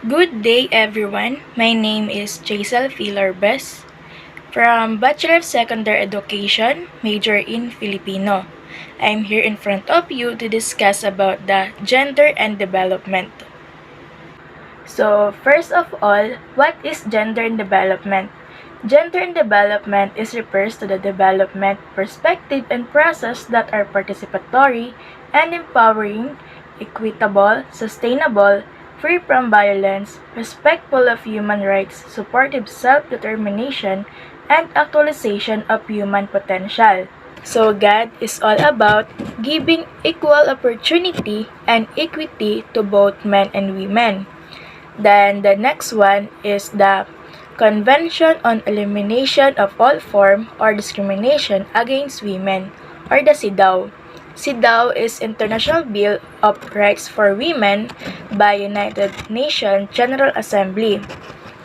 Good day, everyone. My name is Jaisal Filarbes from Bachelor of Secondary Education, major in Filipino. I'm here in front of you to discuss about the gender and development. So, first of all, what is gender and development? Gender and development is refers to the development, perspective, and process that are participatory and empowering, equitable, sustainable, free from violence, respectful of human rights, supportive self-determination, and actualization of human potential. So God is all about giving equal opportunity and equity to both men and women. Then the next one is the Convention on Elimination of All Form or Discrimination Against Women, or the CEDAW. CEDAW is International Bill of Rights for Women by United Nations General Assembly.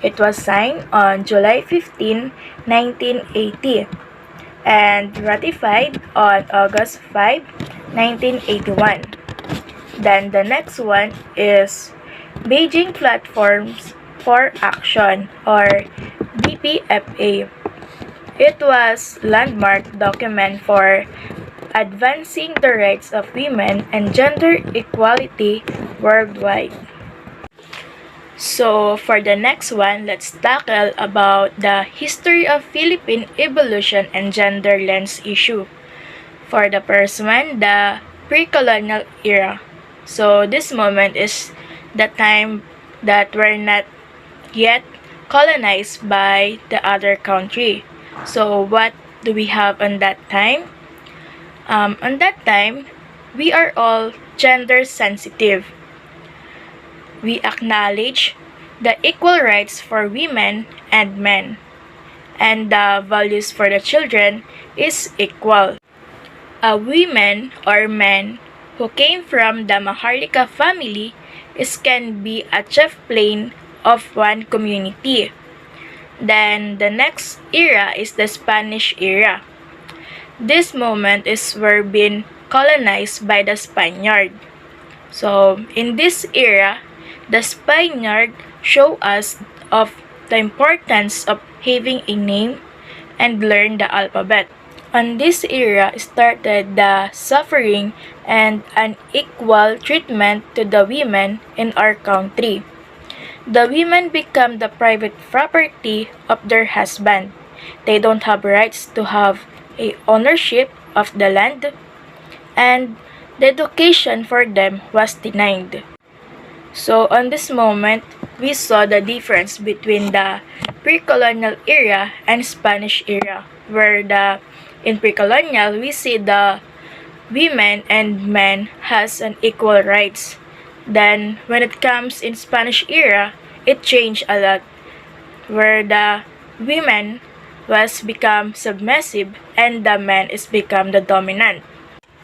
It was signed on July 15, 1980 and ratified on August 5, 1981. Then the next one is Beijing Platforms for Action or BPFA. It was landmark document for advancing the rights of women and gender equality worldwide. So for the next one, let's tackle about the history of Philippine evolution and gender lens issue. For the first one, the pre-colonial era. So this moment is the time that we're not yet colonized by the other country. So what do we have on that time? On that time, we are all gender sensitive. We acknowledge the equal rights for women and men, and the values for the children is equal. Women or men who came from the Maharlika family can be a chief plane of one community. Then the next era is the Spanish era. This moment is where being colonized by the Spaniard. So in this era, the Spaniard show us of the importance of having a name and learn the alphabet. On this era started the suffering and unequal treatment to the women in our country. The women become the private property of their husband. They don't have rights to have a ownership of the land, and the education for them was denied. So on this moment, we saw the difference between the pre-colonial era and Spanish era, where in pre-colonial we see the women and men has an equal rights. Then when it comes in Spanish era, it changed a lot, where the women was become submissive and the man is become the dominant.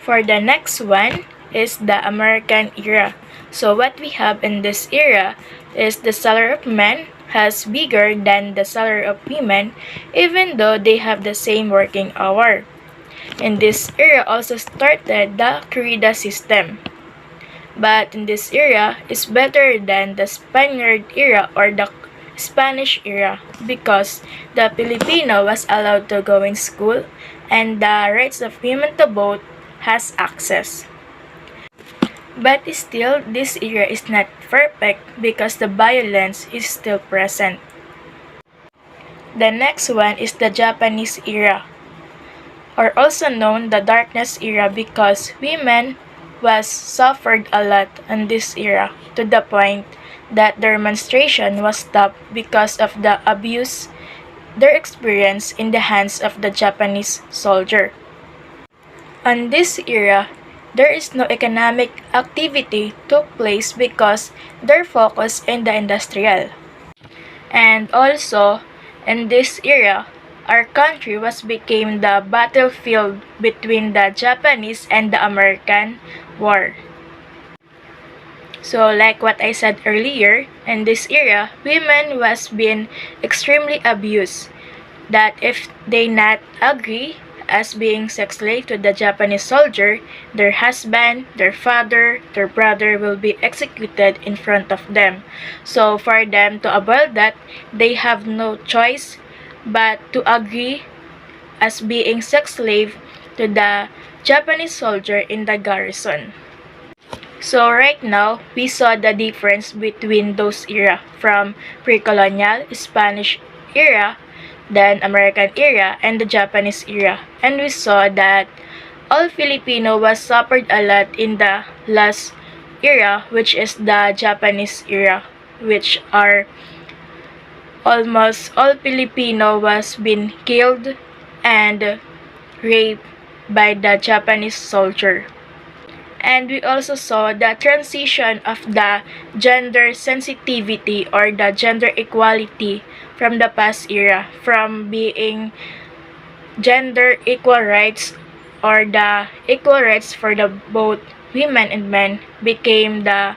For the next one is the American era. So what we have in this era is the salary of men has bigger than the salary of women, even though they have the same working hour. In this era also started the corrida system. But in this era is better than the Spaniard era or the Spanish era because the Filipino was allowed to go in school and the rights of women to vote has access. But still, this era is not perfect because the violence is still present. The next one is the Japanese era, or also known the darkness era because women was suffered a lot in this era to the point that their menstruation was stopped because of the abuse their experience in the hands of the Japanese soldier. On this era, there is no economic activity took place because their focus in the industrial. And also, in this era, our country was became the battlefield between the Japanese and the American war. So like what I said earlier, in this era, women was being extremely abused. That if they not agree as being sex slave to the Japanese soldier, their husband, their father, their brother will be executed in front of them. So for them to avoid that, they have no choice but to agree as being sex slave to the Japanese soldier in the garrison. So right now, we saw the difference between those era from pre-colonial, Spanish era, then American era, and the Japanese era. And we saw that all Filipino was suffered a lot in the last era, which is the Japanese era, which are almost all Filipino was been killed and raped by the Japanese soldier. And we also saw the transition of the gender sensitivity or the gender equality from the past era, from being gender equal rights or the equal rights for the both women and men, became the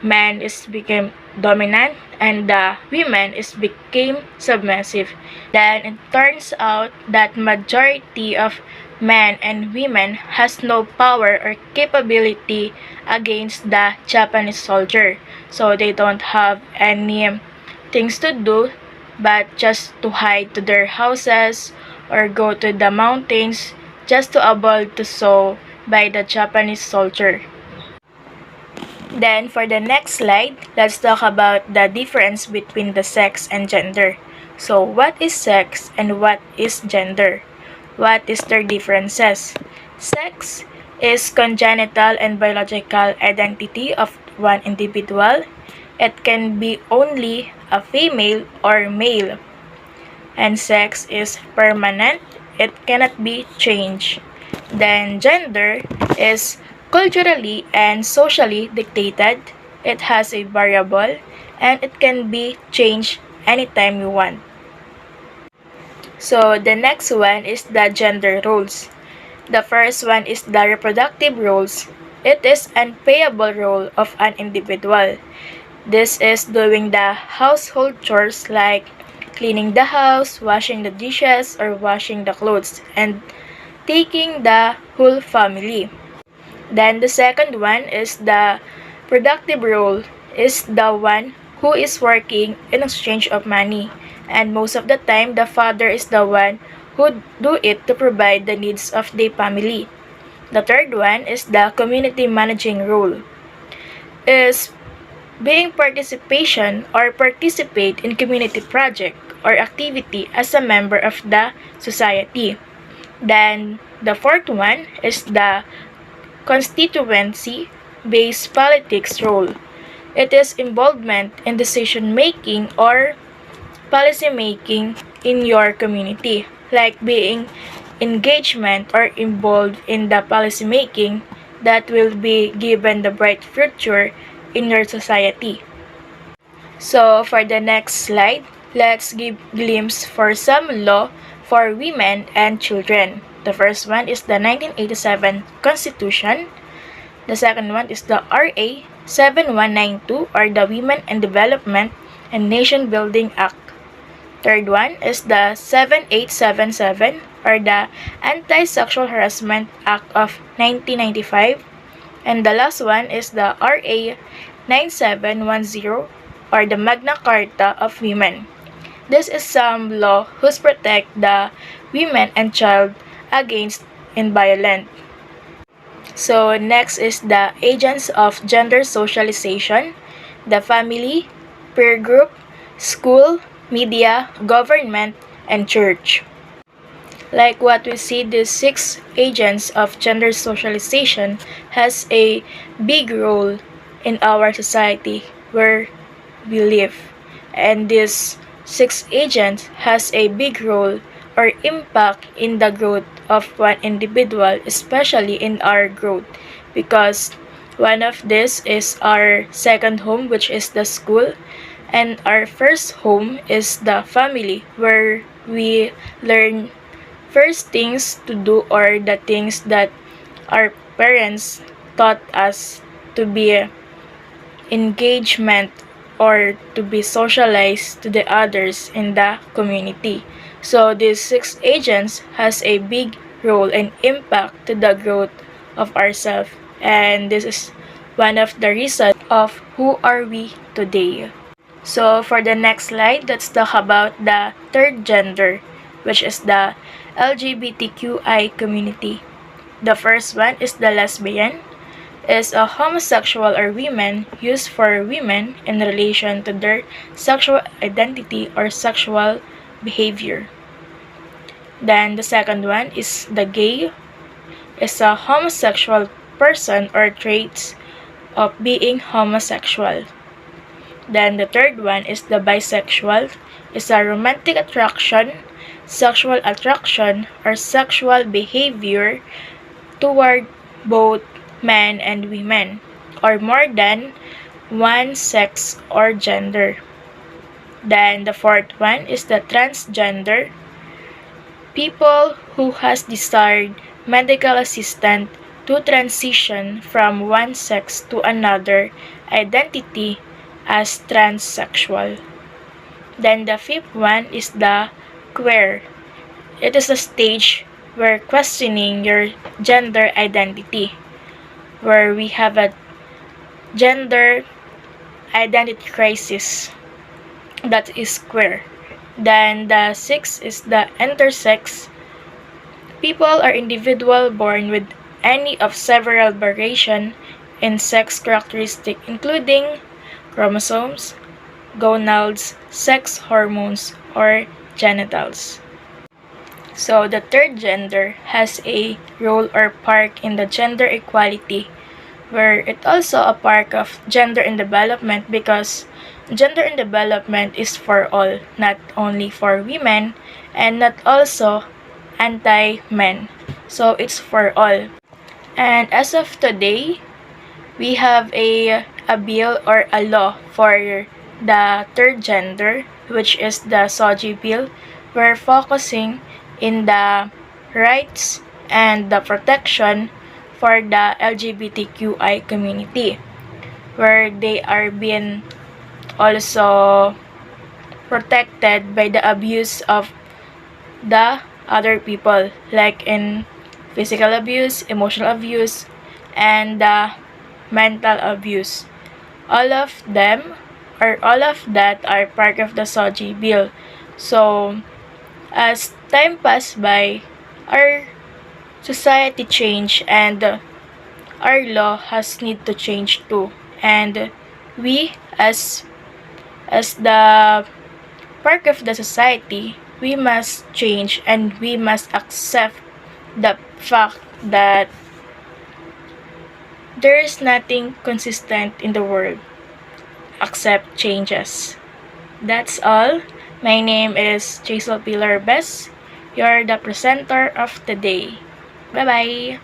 man is became dominant and the women is became submissive. Then it turns out that majority of men and women has no power or capability against the Japanese soldier. So they don't have any things to do but just to hide to their houses or go to the mountains just to avoid to saw by the Japanese soldier. Then for the next slide, let's talk about the difference between the sex and gender. So what is sex and what is gender? What is their differences? Sex is congenital and biological identity of one individual. It can be only a female or male. And sex is permanent. It cannot be changed. Then gender is culturally and socially dictated. It has a variable and it can be changed anytime you want. So the next one is the gender roles. The first one is the reproductive roles. It is unpayable role of an individual. This is doing the household chores like cleaning the house, washing the dishes, or washing the clothes, and taking the whole family. Then the second one is the productive role, is the one who is working in exchange of money. And most of the time, the father is the one who do it to provide the needs of the family. The third one is the community managing role, is being participation or participate in community project or activity as a member of the society. Then the fourth one is the constituency-based politics role. It is involvement in decision making or policy making in your community, like being engagement or involved in the policy making that will be given the bright future in your society. So for the next slide, let's give glimpse for some law for women and children. The first one is the 1987 Constitution. The second one is the RA 7192 or the Women and Development and Nation Building Act. Third one is the 7877 or the Anti-Sexual Harassment Act of 1995. And the last one is the RA 9710 or the Magna Carta of Women. This is some law whose protect the women and child against violence. So next is the agents of gender socialization, the family, peer group, school, media, government, and church. Like what we see, these 6 agents of gender socialization has a big role in our society where we live. And this 6 agents has a big role or impact in the growth of one individual, especially in our growth, because one of this is our second home, which is the school, and our first home is the family, where we learn first things to do or the things that our parents taught us to be engagement or to be socialized to the others in the community. So these 6 agents has a big role and impact to the growth of ourselves. And this is one of the reasons of who are we today. So for the next slide, let's talk about the third gender, which is the LGBTQI community. The first one is the lesbian, is a homosexual or women used for women in relation to their sexual identity or sexual behavior. Then the second one is the gay, is a homosexual person or traits of being homosexual. Then the third one is the bisexual, is a romantic attraction, sexual attraction, or sexual behavior toward both men and women, or more than one sex or gender. Then the fourth one is the transgender, people who has desired medical assistance to transition from one sex to another identity as transsexual. Then the fifth one is the queer. It is a stage where questioning your gender identity, where we have a gender identity crisis that is queer. Then the sixth is the intersex. People are individual born with any of several variation in sex characteristic including chromosomes, gonads, sex hormones, or genitals. So the third gender has a role or part in the gender equality, where it also a part of gender in development because gender in development is for all, not only for women and not also anti-men. So it's for all. And as of today, we have a bill or a law for the third gender, which is the SOGI bill. We're focusing in the rights and the protection for the LGBTQI community, where they are being also protected by the abuse of the other people, like in physical abuse, emotional abuse, and mental abuse. All of them or all of that are part of the SOGI bill. So as time passed by, our society changed and our law has need to change too. And we as the part of the society, we must change and we must accept the fact that there is nothing consistent in the world except changes. That's all. My name is Jaisal Pilar Bess. You're the presenter of the day. Bye-bye.